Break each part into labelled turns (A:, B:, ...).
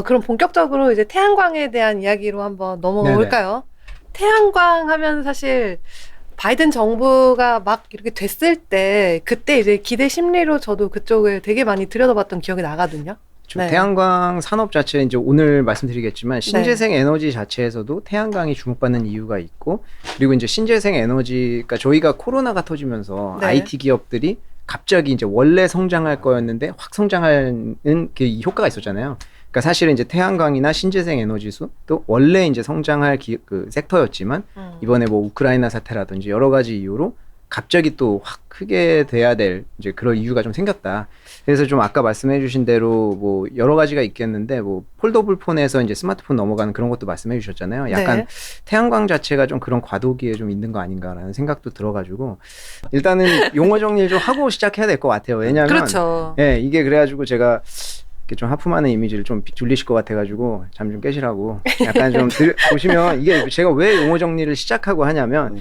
A: 그럼 본격적으로 이제 태양광에 대한 이야기로 한번 넘어가 볼까요? 태양광 하면 사실 바이든 정부가 막 이렇게 됐을 때 그때 이제 기대 심리로 저도 그쪽을 되게 많이 들여다봤던 기억이 나거든요. 네.
B: 태양광 산업 자체 이제 오늘 말씀드리겠지만 신재생 에너지 자체에서도 태양광이 주목받는 이유가 있고 그리고 이제 신재생 에너지 그러니까 저희가 코로나가 터지면서 IT 기업들이 갑자기 이제 원래 성장할 거였는데 확 성장하는 그 효과가 있었잖아요. 그러니까 사실은 이제 태양광이나 신재생 에너지도 원래 이제 성장할 그 섹터였지만 이번에 뭐 우크라이나 사태라든지 여러 가지 이유로 갑자기 또 확 크게 돼야 될 이제 그런 이유가 좀 생겼다. 그래서 좀 아까 말씀해 주신 대로 뭐 여러 가지가 있겠는데 뭐 폴더블 폰에서 이제 스마트폰 넘어가는 그런 것도 말씀해 주셨잖아요. 약간 태양광 자체가 좀 그런 과도기에 좀 있는 거 아닌가라는 생각도 들어가지고 일단은 용어 정리를 좀 하고 시작해야 될 것 같아요. 왜냐하면
A: 그렇죠.
B: 예, 이게 그래가지고 제가 이렇게 좀 하품하는 이미지를 좀 졸리실 것 같아가지고 잠 좀 깨시라고 약간 좀 보시면 이게 제가 왜 용어 정리를 시작하고 하냐면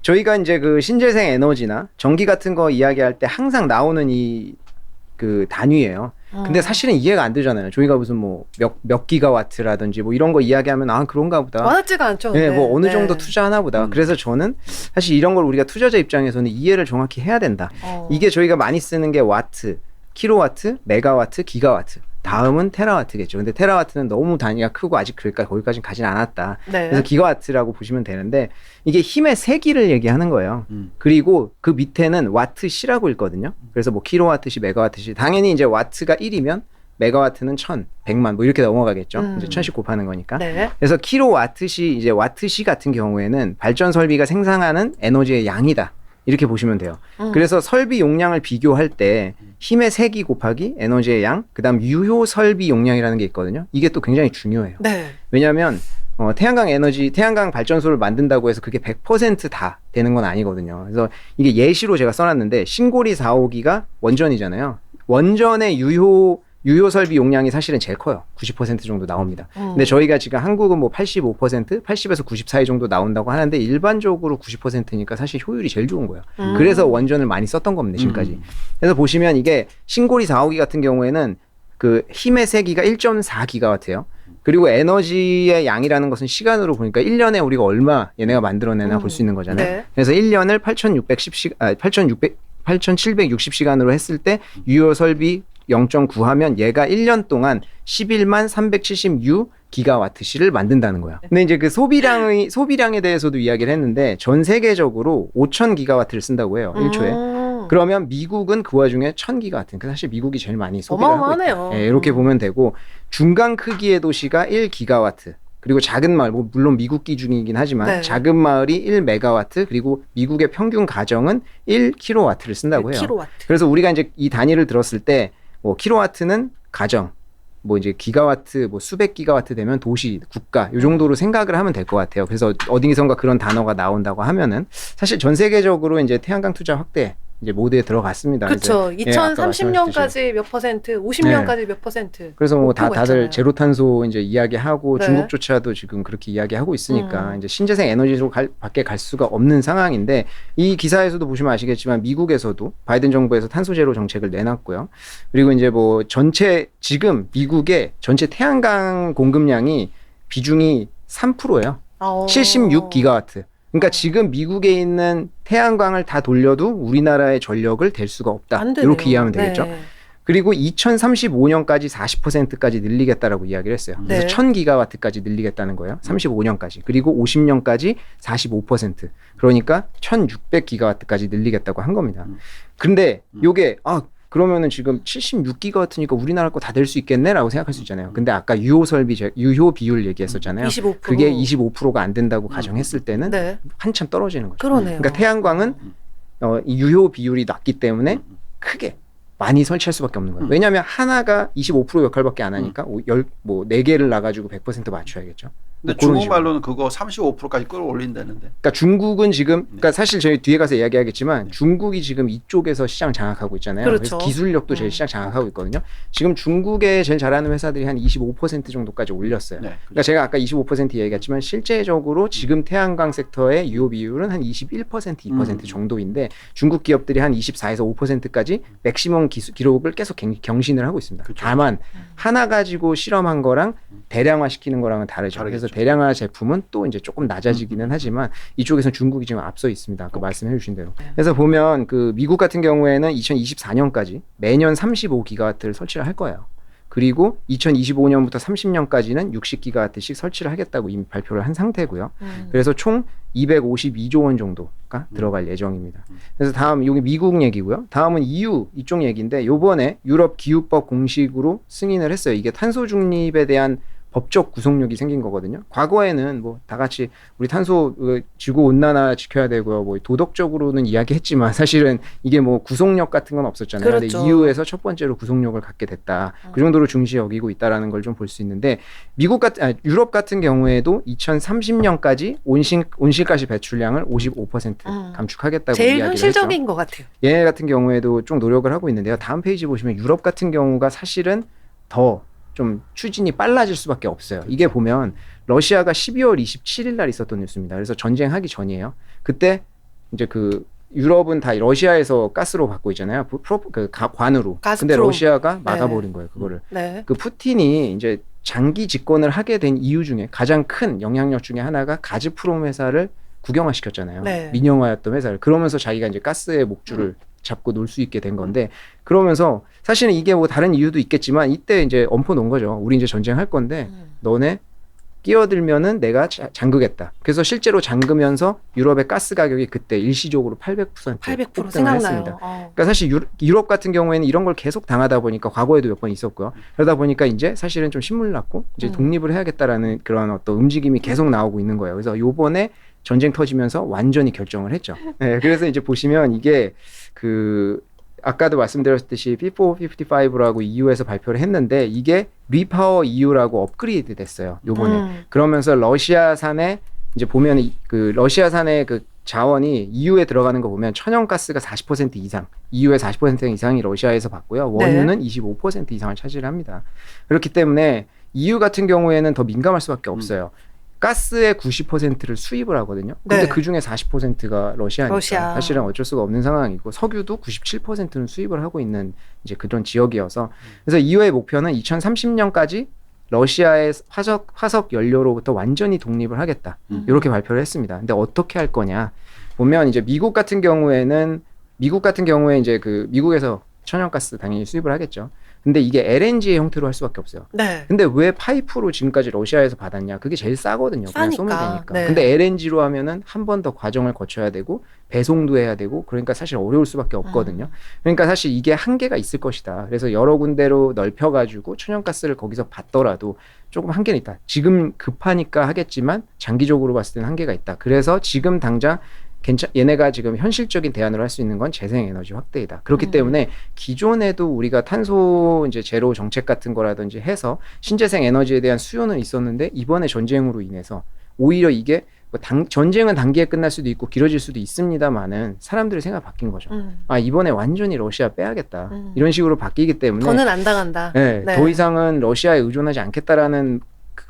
B: 저희가 이제 그 신재생 에너지나 전기 같은 거 이야기할 때 항상 나오는 그 단위예요. 근데 사실은 이해가 안 되잖아요. 저희가 무슨 뭐 몇 기가와트라든지 뭐 이런 거 이야기하면 아 그런가 보다.
A: 와닿지가 않죠.
B: 네, 뭐 어느 정도 투자하나 보다. 그래서 저는 사실 이런 걸 우리가 투자자 입장에서는 이해를 정확히 해야 된다. 이게 저희가 많이 쓰는 게 와트, 킬로와트, 메가와트, 기가와트. 다음은 테라와트겠죠. 근데 테라와트는 너무 단위가 크고 아직 거기까지는 가진 않았다. 그래서 기가와트라고 보시면 되는데 이게 힘의 세기를 얘기하는 거예요. 그리고 그 밑에는 와트시라고 읽거든요. 그래서 뭐 킬로와트시, 메가와트시. 당연히 이제 와트가 1이면 메가와트는 1000, 100만 뭐 이렇게 넘어가겠죠. 이제 1000씩 곱하는 거니까. 그래서 킬로와트시 이제 와트시 같은 경우에는 발전 설비가 생산하는 에너지의 양이다. 이렇게 보시면 돼요. 그래서 설비 용량을 비교할 때 힘의 세기 곱하기 에너지의 양, 그다음 유효 설비 용량이라는 게 있거든요. 이게 또 굉장히 중요해요. 왜냐하면 태양광 발전소를 만든다고 해서 그게 100%다 되는 건 아니거든요. 그래서 이게 예시로 제가 써놨는데 신고리 4호기가 원전이잖아요. 원전의 유효 설비 용량이 사실은 제일 커요. 90% 정도 나옵니다. 근데 저희가 지금 한국은 뭐 85%, 80에서 90 사이 정도 나온다고 하는데 일반적으로 90%니까 사실 효율이 제일 좋은 거예요. 그래서 원전을 많이 썼던 겁니다, 지금까지. 그래서 보시면 이게 신고리 4호기 같은 경우에는 그 힘의 세기가 1.4기가와트예요. 그리고 에너지의 양이라는 것은 시간으로 보니까 1년에 우리가 얼마 얘네가 만들어내나 볼 수 있는 거잖아요. 그래서 1년을 8,760시간으로 했을 때 유효 설비 0.9 하면 얘가 1년 동안 11만 376 기가와트시를 만든다는 거야. 근데 이제 그 소비량에 대해서도 이야기를 했는데 전 세계적으로 5,000 기가와트를 쓴다고 해요. 1초에. 그러면 미국은 그 와중에 1,000 기가와트. 그러니까 사실 미국이 제일 많이 소비를 하고 있다. 네, 이렇게 보면 되고 중간 크기의 도시가 1 기가와트. 그리고 작은 마을, 뭐 물론 미국 기준이긴 하지만 작은 마을이 1메가와트, 그리고 미국의 평균 가정은 1킬로와트를 쓴다고 해요. 그래서 우리가 이제 이 단위를 들었을 때 뭐 킬로와트는 가정, 뭐 이제 기가와트, 뭐 수백 기가와트 되면 도시, 국가 이 정도로 생각을 하면 될 것 같아요. 그래서 어디선가 그런 단어가 나온다고 하면은 사실 전 세계적으로 이제 태양광 투자 확대 이제 모드에 들어갔습니다.
A: 그렇죠. 2030년까지 몇 퍼센트, 50년까지 몇 퍼센트.
B: 그래서 뭐 다들 제로 탄소 이제 이야기하고 중국조차도 지금 그렇게 이야기하고 있으니까 이제 신재생 에너지로 밖에 갈 수가 없는 상황인데 이 기사에서도 보시면 아시겠지만 미국에서도 바이든 정부에서 탄소 제로 정책을 내놨고요. 그리고 이제 뭐 지금 미국의 전체 태양광 공급량이 비중이 3%예요. 76기가와트. 그러니까 지금 미국에 있는 태양광을 다 돌려도 우리나라의 전력을 댈 수가 없다. 이렇게 이해하면 되겠죠. 그리고 2035년까지 40%까지 늘리겠다라고 이야기를 했어요. 그래서 1000기가와트까지 늘리겠다는 거예요. 35년까지. 그리고 50년까지 45%. 그러니까 1600기가와트까지 늘리겠다고 한 겁니다. 근데 요게 그러면은 지금 76기가와트니까 우리나라 거 다 될 수 있겠네라고 생각할 수 있잖아요. 근데 아까 유효 비율 얘기했었잖아요.
A: 25%.
B: 그게 25%가 안 된다고 가정했을 때는 한참 떨어지는 거죠.
A: 그러네요.
B: 그러니까 태양광은 이 유효 비율이 낮기 때문에 크게 많이 설치할 수밖에 없는 거예요. 왜냐하면 하나가 25% 역할밖에 안 하니까 뭐 4개를 놔가지고 100% 맞춰야겠죠.
C: 근데
B: 그런
C: 중국말로는 그거 35%까지 끌어올린다는데.
B: 그러니까 중국은 지금 그러니까 사실 저희 뒤에 가서 이야기하겠지만 중국이 지금 이쪽에서 시장 장악하고 있잖아요.
A: 그렇죠.
B: 그래서 기술력도 제일 시장 장악하고 있거든요. 지금 중국에 제일 잘하는 회사들이 한 25% 정도까지 올렸어요.
C: 네,
B: 그러니까 제가 아까 25% 얘기했지만 실제적으로 지금 태양광 섹터의 유효 비율은 한 21% 2% 정도인데 중국 기업들이 한 24에서 5%까지 맥시멈 기록을 계속 경신을 하고 있습니다.
C: 그쵸.
B: 다만 하나 가지고 실험한 거랑 대량화 시키는 거랑은 다르죠.
C: 다르겠죠.
B: 그래서 대량화 제품은 또 이제 조금 낮아지기는 하지만 이쪽에서는 중국이 지금 앞서 있습니다. 아까 말씀해 주신 대로. 그래서 보면 그 미국 같은 경우에는 2024년까지 매년 35기가와트를 설치를 할 거예요. 그리고 2025년부터 30년까지는 60기가와트씩 설치를 하겠다고 이미 발표를 한 상태고요. 그래서 총 252조 원 정도가 들어갈 예정입니다. 그래서 다음 여기 미국 얘기고요. 다음은 EU 이쪽 얘기인데 요번에 유럽 기후법 공식으로 승인을 했어요. 이게 탄소 중립에 대한 법적 구속력이 생긴 거거든요. 과거에는 뭐 다 같이 우리 탄소 지구 온난화 지켜야 되고요. 뭐 도덕적으로는 이야기했지만 사실은 이게 뭐 구속력 같은 건 없었잖아요.
A: 그렇죠.
B: 근데 EU에서 첫 번째로 구속력을 갖게 됐다. 그 정도로 중시 여기고 있다라는 걸 좀 볼 수 있는데 유럽 같은 경우에도 2030년까지 온실가스 배출량을 55% 감축하겠다고
A: 제일
B: 이야기를
A: 현실적인
B: 했죠.
A: 것 같아요.
B: 얘네 같은 경우에도 좀 노력을 하고 있는데요. 다음 페이지 보시면 유럽 같은 경우가 사실은 더 좀 추진이 빨라질 수밖에 없어요. 이게 보면 러시아가 12월 27일 날 있었던 뉴스입니다. 그래서 전쟁하기 전이에요. 그때 이제 그 유럽은 다 러시아에서 가스로 받고 있잖아요. 관으로.
A: 가스프롬.
B: 근데 러시아가 막아버린 거예요. 그거를.
A: 네.
B: 그 푸틴이 이제 장기 집권을 하게 된 이유 중에 가장 큰 영향력 중에 하나가 가즈프롬 회사를 국영화시켰잖아요.
A: 네.
B: 민영화였던 회사를. 그러면서 자기가 이제 가스의 목줄을 잡고 놀 수 있게 된 건데 그러면서 사실은 이게 뭐 다른 이유도 있겠지만 이때 이제 엄포 놓은 거죠. 우리 이제 전쟁할 건데 너네 끼어들면은 내가 잠그겠다. 그래서 실제로 잠그면서 유럽의 가스 가격이 그때 일시적으로 800%
A: 800%
B: 폭등을
A: 생각나요.
B: 했습니다. 그러니까 사실 유럽 같은 경우에는 이런 걸 계속 당하다 보니까 과거에도 몇 번 있었고요. 그러다 보니까 이제 사실은 좀 신물났고 이제 독립을 해야겠다라는 그런 어떤 움직임이 계속 나오고 있는 거예요. 그래서 요번에 전쟁 터지면서 완전히 결정을 했죠. 네, 그래서 이제 보시면 이게 그 아까도 말씀드렸듯이 Fit for 55라고 EU에서 발표를 했는데 이게 리파워 EU라고 업그레이드 됐어요. 요번에. 그러면서 러시아산에 이제 보면 그 러시아산의 그 자원이 EU에 들어가는 거 보면 천연가스가 40% 이상, EU의 40% 이상이 러시아에서 받고요. 원유는 25% 이상을 차지를 합니다. 그렇기 때문에 EU 같은 경우에는 더 민감할 수밖에 없어요. 가스의 90%를 수입을 하거든요. 근데
A: 네.
B: 그 중에 40%가 러시아니까
A: 러시아.
B: 사실은 어쩔 수가 없는 상황이고 석유도 97%는 수입을 하고 있는 이제 그런 지역이어서 그래서 EU의 목표는 2030년까지 러시아의 화석 연료로부터 완전히 독립을 하겠다. 이렇게 발표를 했습니다. 근데 어떻게 할 거냐? 보면 이제 미국 같은 경우에 이제 그 미국에서 천연가스 당연히 수입을 하겠죠. 근데 이게 LNG의 형태로 할 수밖에 없어요.
A: 네.
B: 근데 왜 파이프로 지금까지 러시아에서 받았냐? 그게 제일 싸거든요. 그냥 쏘면
A: 싸니까.
B: 되니까.
A: 네.
B: 근데 LNG로 하면은 한 번 더 과정을 거쳐야 되고 배송도 해야 되고 그러니까 사실 어려울 수밖에 없거든요. 그러니까 사실 이게 한계가 있을 것이다. 그래서 여러 군데로 넓혀가지고 천연가스를 거기서 받더라도 조금 한계는 있다. 지금 급하니까 하겠지만 장기적으로 봤을 때는 한계가 있다. 그래서 지금 당장 얘네가 지금 현실적인 대안으로 할 수 있는 건 재생에너지 확대이다. 그렇기 때문에 기존에도 우리가 탄소 이제 제로 정책 같은 거라든지 해서 신재생 에너지에 대한 수요는 있었는데 이번에 전쟁으로 인해서 오히려 이게 뭐 전쟁은 단기에 끝날 수도 있고 길어질 수도 있습니다만은 사람들의 생각이 바뀐 거죠. 아 이번에 완전히 러시아 빼야겠다. 이런 식으로 바뀌기 때문에
A: 더는 안 당한다.
B: 네, 더 이상은 러시아에 의존하지 않겠다라는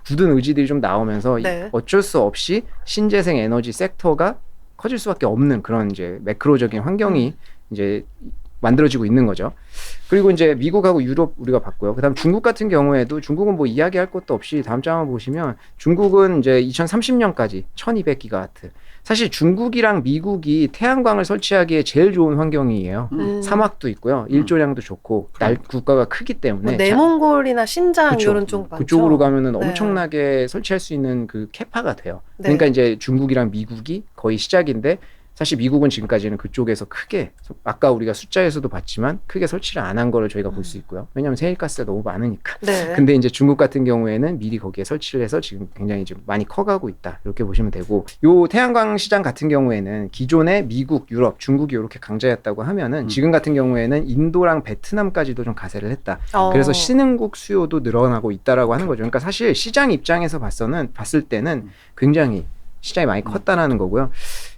B: 굳은 의지들이 좀 나오면서
A: 네.
B: 어쩔 수 없이 신재생 에너지 섹터가 커질 수밖에 없는 그런 이제 매크로적인 환경이 이제 만들어지고 있는 거죠. 그리고 이제 미국하고 유럽 우리가 봤고요. 그다음 중국 같은 경우에도 중국은 뭐 이야기할 것도 없이 다음 장을 보시면 중국은 이제 2030년까지 1200기가와트. 사실 중국이랑 미국이 태양광을 설치하기에 제일 좋은 환경이에요. 사막도 있고요. 일조량도 좋고 국가가 크기 때문에
A: 뭐 내몽골이나 신장
B: 그쵸.
A: 이런 쪽 많죠.
B: 그쪽으로 가면은
A: 네.
B: 엄청나게 설치할 수 있는 그 캐파가 돼요.
A: 네.
B: 그러니까 이제 중국이랑 미국이 거의 시작인데 사실 미국은 지금까지는 그쪽에서 크게 아까 우리가 숫자에서도 봤지만 크게 설치를 안 한 거를 저희가 볼 수 있고요. 왜냐하면 세일가스가 너무 많으니까.
A: 네.
B: 근데 이제 중국 같은 경우에는 미리 거기에 설치를 해서 지금 굉장히 좀 많이 커가고 있다. 이렇게 보시면 되고 요 태양광 시장 같은 경우에는 기존에 미국, 유럽, 중국이 이렇게 강자였다고 하면은 지금 같은 경우에는 인도랑 베트남까지도 좀 가세를 했다. 그래서 신흥국 수요도 늘어나고 있다라고 하는 거죠. 그러니까 사실 시장 입장에서 봤을 때는 굉장히 시장이 많이 컸다라는 거고요.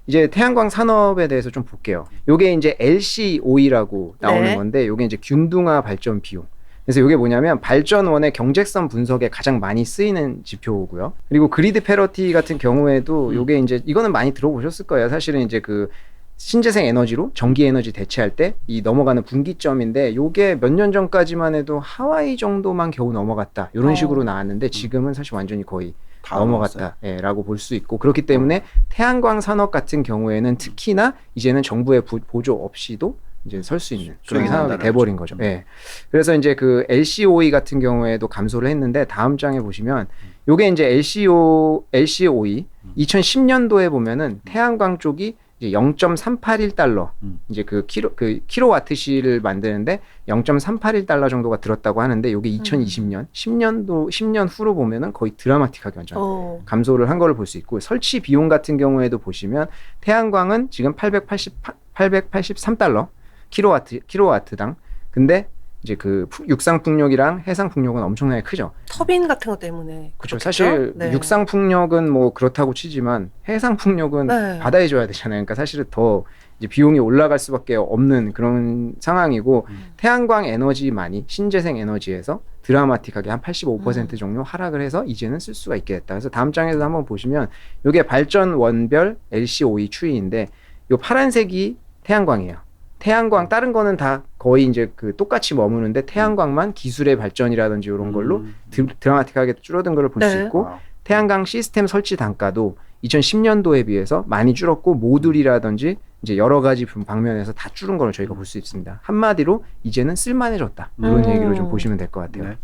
B: 이제 태양광 산업에 대해서 좀 볼게요. 요게 이제 LCOE라고 나오는
A: 네.
B: 건데 요게 이제 균등화 발전 비용. 그래서 이게 뭐냐면 발전원의 경제성 분석에 가장 많이 쓰이는 지표고요. 그리고 그리드 패러티 같은 경우에도 요게 이제 이거는 많이 들어보셨을 거예요. 사실은 이제 그 신재생 에너지로 전기 에너지 대체할 때 이 넘어가는 분기점인데 요게 몇 년 전까지만 해도 하와이 정도만 겨우 넘어갔다. 이런 식으로 나왔는데 지금은 사실 완전히 거의 넘어갔다라고 볼 수 있고 그렇기 때문에 태양광 산업 같은 경우에는 특히나 이제는 정부의 보조 없이도 이제 설 수 있는 그런 산업이 돼버린 거죠. 예. 그래서 이제 그 LCOE 같은 경우에도 감소를 했는데 다음 장에 보시면 요게 이제 LCOE 2010년도에 보면은 태양광 쪽이 이제 0.381달러 이제 그 킬로와트시를 만드는데 0.381달러 정도가 들었다고 하는데 요게 2020년 10년 후로 보면은 거의 드라마틱하게 완전 감소를 한 거를 볼 수 있고 설치 비용 같은 경우에도 보시면 태양광은 지금 883달러 킬로와트당 근데 이제 그 육상 풍력이랑 해상 풍력은 엄청나게 크죠.
A: 터빈 같은 것 때문에.
B: 그렇죠. 사실
A: 네.
B: 육상 풍력은 뭐 그렇다고 치지만 해상 풍력은
A: 네.
B: 바다에 줘야 되잖아요. 그러니까 사실은 더 이제 비용이 올라갈 수밖에 없는 그런 상황이고 태양광 에너지만이 신재생 에너지에서 드라마틱하게 한 85% 정도 하락을 해서 이제는 쓸 수가 있게 됐다. 그래서 다음 장에서 한번 보시면 이게 발전 원별 LCOE 추이인데 요 파란색이 태양광이에요. 태양광 다른 거는 다 거의 이제 그 똑같이 머무는데 태양광만 기술의 발전이라든지 이런 걸로 드라마틱하게 줄어든 걸 볼 수
A: 네.
B: 있고 태양광 시스템 설치 단가도 2010년도에 비해서 많이 줄었고 모듈이라든지 이제 여러 가지 방면에서 다 줄은 걸 저희가 볼 수 있습니다. 한마디로 이제는 쓸만해졌다. 이런 얘기로 좀 보시면 될 것 같아요.
C: 네.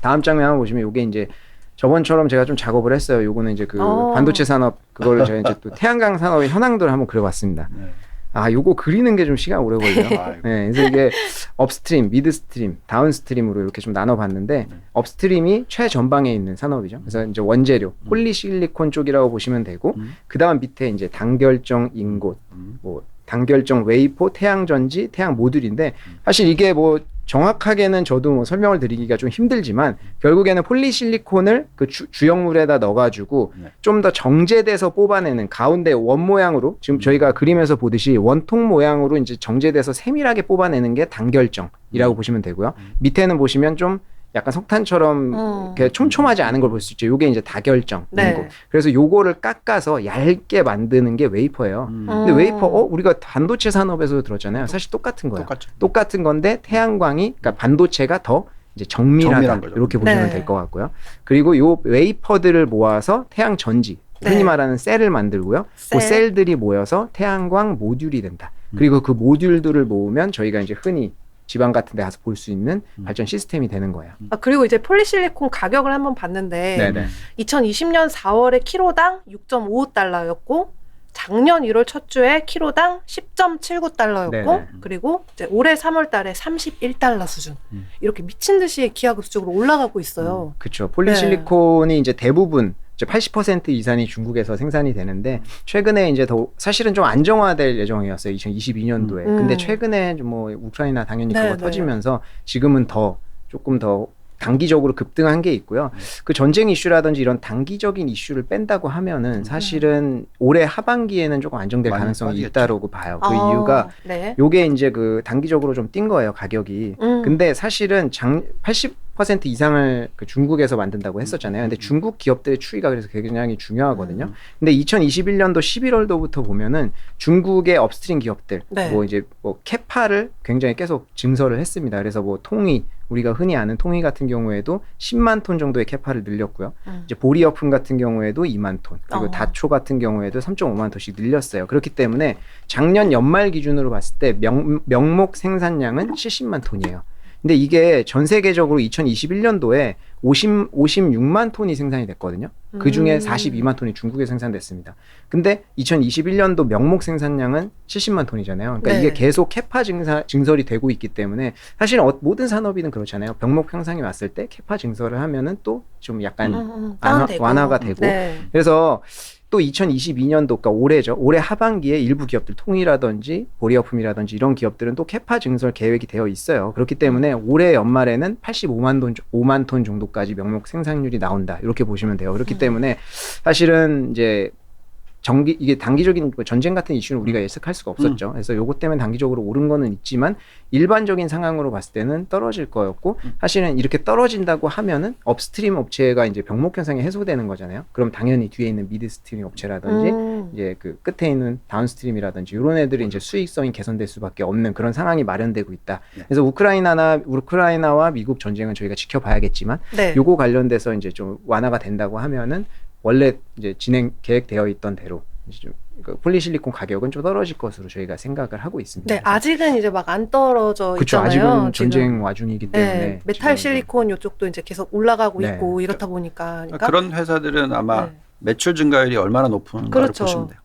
B: 다음 장면 한번 보시면 이게 이제 저번처럼 제가 좀 작업을 했어요. 요거는 이제 그 반도체 산업 그걸 제가 이제 또 태양광 산업의 현황들을 한번 그려봤습니다.
C: 네.
B: 아, 요거 그리는 게 좀 시간 오래 걸려요. 네, 그래서 이게 업스트림, 미드스트림, 다운스트림으로 이렇게 좀 나눠봤는데 업스트림이 최전방에 있는 산업이죠. 그래서 이제 원재료, 폴리실리콘 쪽이라고 보시면 되고 그 다음 밑에 이제 단결정 인곳, 뭐 단결정 웨이포, 태양전지, 태양 모듈인데 사실 이게 뭐 정확하게는 저도 뭐 설명을 드리기가 좀 힘들지만 결국에는 폴리실리콘을 그 주역물에다 넣어가지고 좀 더 정제돼서 뽑아내는 가운데 원 모양으로 지금 저희가 그림에서 보듯이 원통 모양으로 이제 정제돼서 세밀하게 뽑아내는 게 단결정이라고 보시면 되고요. 밑에는 보시면 좀 약간 석탄처럼 이렇게 촘촘하지 않은 걸 볼 수 있죠. 요게 이제 다결정.
A: 네.
B: 그래서 요거를 깎아서 얇게 만드는 게 웨이퍼예요. 근데 웨이퍼, 우리가 반도체 산업에서 들었잖아요. 사실 똑같은 거예요. 똑같은 건데 태양광이, 그러니까 반도체가 더 이제 정밀한 거죠. 이렇게 보시면
A: 네.
B: 될 것 같고요. 그리고 요 웨이퍼들을 모아서 태양 전지, 흔히
A: 네.
B: 말하는 셀을 만들고요. 그 셀들이 모여서 태양광 모듈이 된다. 그리고 그 모듈들을 모으면 저희가 이제 흔히 지방 같은 데 가서 볼 수 있는 발전 시스템이 되는 거예요.
A: 그리고 이제 폴리실리콘 가격을 한번 봤는데
B: 네네.
A: 2020년 4월에 키로당 6.55달러였고 작년 1월 첫 주에 키로당 10.79달러였고
B: 네네.
A: 그리고 이제 올해 3월 달에 31달러 수준. 이렇게 미친 듯이 기하급수적으로 올라가고 있어요.
B: 그렇죠. 폴리실리콘이 이제 대부분 이제 80% 이상이 중국에서 생산이 되는데 최근에 이제 더 사실은 좀 안정화될 예정이었어요. 2022년도에. 근데 최근에 좀 뭐 우크라이나 당연히 그거
A: 네.
B: 터지면서 지금은 더 조금 더 단기적으로 급등한 게 있고요. 그 전쟁 이슈라든지 이런 단기적인 이슈를 뺀다고 하면은 사실은 올해 하반기에는 조금 안정될
C: 많이
B: 가능성이
C: 빠지겠죠.
B: 있다라고 봐요. 그 이유가
A: 네.
B: 요게 이제 그 단기적으로 좀 뛴 거예요, 가격이. 근데 사실은 80% 이상을 그 중국에서 만든다고 했었잖아요. 근데 중국 기업들의 추이가 그래서 굉장히 중요하거든요. 근데 2021년도 11월도부터 보면은 중국의 업스트림 기업들,
A: 네.
B: 뭐 이제 뭐 캐파를 굉장히 계속 증설을 했습니다. 그래서 뭐 통이, 우리가 흔히 아는 통이 같은 경우에도 10만 톤 정도의 캐파를 늘렸고요. 이제 보리어품 같은 경우에도 2만 톤, 그리고 다초 같은 경우에도 3.5만 톤씩 늘렸어요. 그렇기 때문에 작년 연말 기준으로 봤을 때 명목 생산량은 70만 톤이에요. 근데 이게 전 세계적으로 2021년도에 56만 톤이 생산이 됐거든요. 그 중에 42만 톤이 중국에 생산됐습니다. 근데 2021년도 명목 생산량은 70만 톤이잖아요. 그러니까
A: 네.
B: 이게 계속 캐파 증설이 되고 있기 때문에 사실 모든 산업이든 그렇잖아요. 병목 향상이 왔을 때 캐파 증설을 하면은 또 좀 약간
A: 다운되고.
B: 완화가 되고.
A: 네.
B: 그래서 또 2022년도, 그러니까 올해죠. 올해 하반기에 일부 기업들, 통이라든지 보리어품이라든지 이런 기업들은 또 캐파 증설 계획이 되어 있어요. 그렇기 때문에 올해 연말에는 5만 톤 정도까지 명목 생산률이 나온다. 이렇게 보시면 돼요. 그렇기 때문에 사실은 이제 이게 단기적인 전쟁 같은 이슈는 우리가 예측할 수가 없었죠. 그래서 요것 때문에 단기적으로 오른 거는 있지만 일반적인 상황으로 봤을 때는 떨어질 거였고, 사실은 이렇게 떨어진다고 하면은 업스트림 업체가 이제 병목 현상이 해소되는 거잖아요. 그럼 당연히 뒤에 있는 미드스트림 업체라든지 이제 그 끝에 있는 다운스트림이라든지 이런 애들이 이제 수익성이 개선될 수밖에 없는 그런 상황이 마련되고 있다. 그래서 우크라이나와 미국 전쟁은 저희가 지켜봐야겠지만,
A: 네.
B: 요거 관련돼서 이제 좀 완화가 된다고 하면은 원래 이제 진행 계획되어 있던 대로 이제 좀 그 폴리실리콘 가격은 좀 떨어질 것으로 저희가 생각을 하고 있습니다.
A: 네, 아직은 이제 막 안 떨어져
B: 그렇죠.
A: 있잖아요.
B: 아직은
A: 지금.
B: 전쟁 와중이기 때문에
A: 네, 메탈
B: 지금
A: 실리콘 이쪽도 이제 계속 올라가고
B: 네.
A: 있고 이렇다 보니까. 그러니까
C: 그런 회사들은 아마
A: 네.
C: 매출 증가율이 얼마나 높은가를
A: 그렇죠.
C: 보시면 돼요.